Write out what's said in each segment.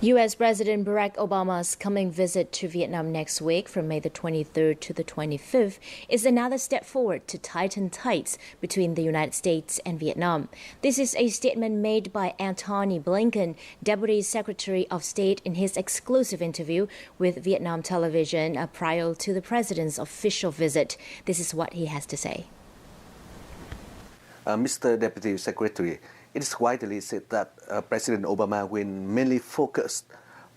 U.S. President Barack Obama's coming visit to Vietnam next week from May the 23rd to the 25th is another step forward to tighten ties between the United States and Vietnam. This is a statement made by Antony Blinken, Deputy Secretary of State, in his exclusive interview with Vietnam television prior to the president's official visit. This is what he has to say. Mr. Deputy Secretary, it is widely said that President Obama will mainly focus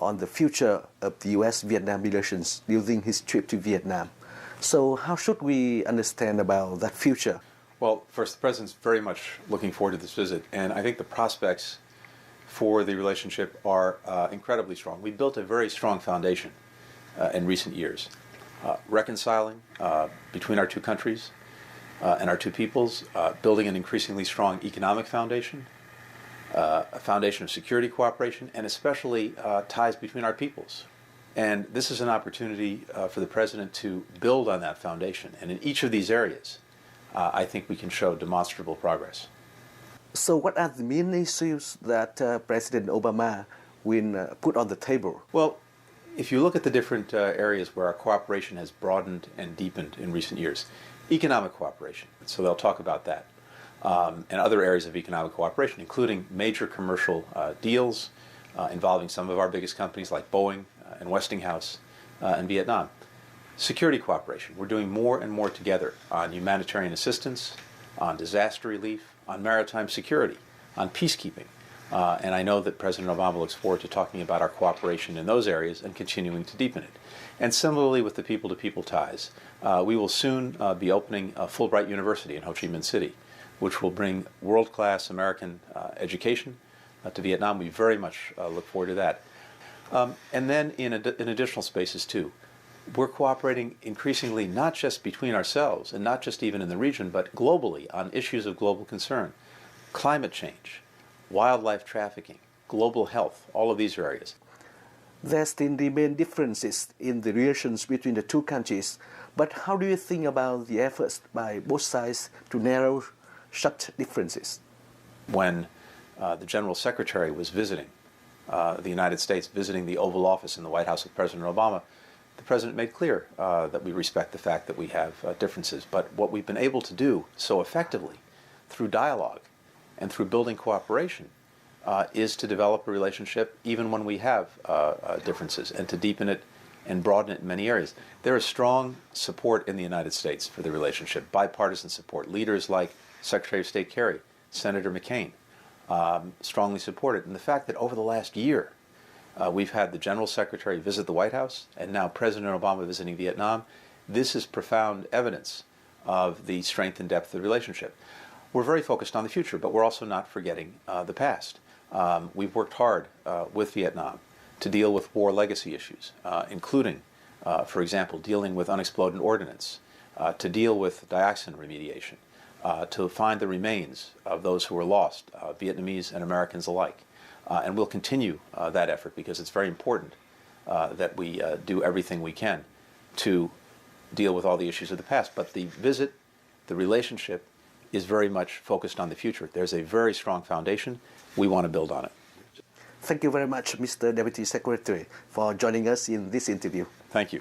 on the future of the U.S.-Vietnam relations during his trip to Vietnam. So how should we understand about that future? Well, first, the President's very much looking forward to this visit, and I think the prospects for the relationship are incredibly strong. We built a very strong foundation in recent years, reconciling between our two countries, and our two peoples, building an increasingly strong economic foundation, a foundation of security cooperation, and especially ties between our peoples. And this is an opportunity for the President to build on that foundation. And in each of these areas, I think we can show demonstrable progress. So what are the main issues that President Obama will put on the table? Well, if you look at the different areas where our cooperation has broadened and deepened in recent years, economic cooperation, so they'll talk about that, and other areas of economic cooperation, including major commercial deals involving some of our biggest companies like Boeing and Westinghouse and Vietnam. Security cooperation, we're doing more and more together on humanitarian assistance, on disaster relief, on maritime security, on peacekeeping. And I know that President Obama looks forward to talking about our cooperation in those areas and continuing to deepen it. And similarly with the people-to-people ties, we will soon be opening Fulbright University in Ho Chi Minh City, which will bring world-class American education to Vietnam. We very much look forward to that. And then in additional spaces too, we're cooperating increasingly not just between ourselves and not just even in the region, but globally on issues of global concern. Climate change, wildlife trafficking, global health, all of these areas. There still remain differences in the relations between the two countries, but how do you think about the efforts by both sides to narrow such differences? When the General Secretary was visiting the United States, visiting the Oval Office in the White House with President Obama, the President made clear that we respect the fact that we have differences, but what we've been able to do so effectively through dialogue and through building cooperation is to develop a relationship even when we have differences, and to deepen it and broaden it in many areas. There is strong support in the United States for the relationship, bipartisan support. Leaders like Secretary of State Kerry, Senator McCain, strongly support it. And the fact that over the last year we've had the General Secretary visit the White House and now President Obama visiting Vietnam, this is profound evidence of the strength and depth of the relationship. We're very focused on the future, but we're also not forgetting the past. We've worked hard with Vietnam to deal with war legacy issues, including, for example, dealing with unexploded ordnance, to deal with dioxin remediation, to find the remains of those who were lost, Vietnamese and Americans alike. And we'll continue that effort because it's very important that we do everything we can to deal with all the issues of the past. But the visit, the relationship, is very much focused on the future. There's a very strong foundation. We want to build on it. Thank you very much, Mr. Deputy Secretary, for joining us in this interview. Thank you.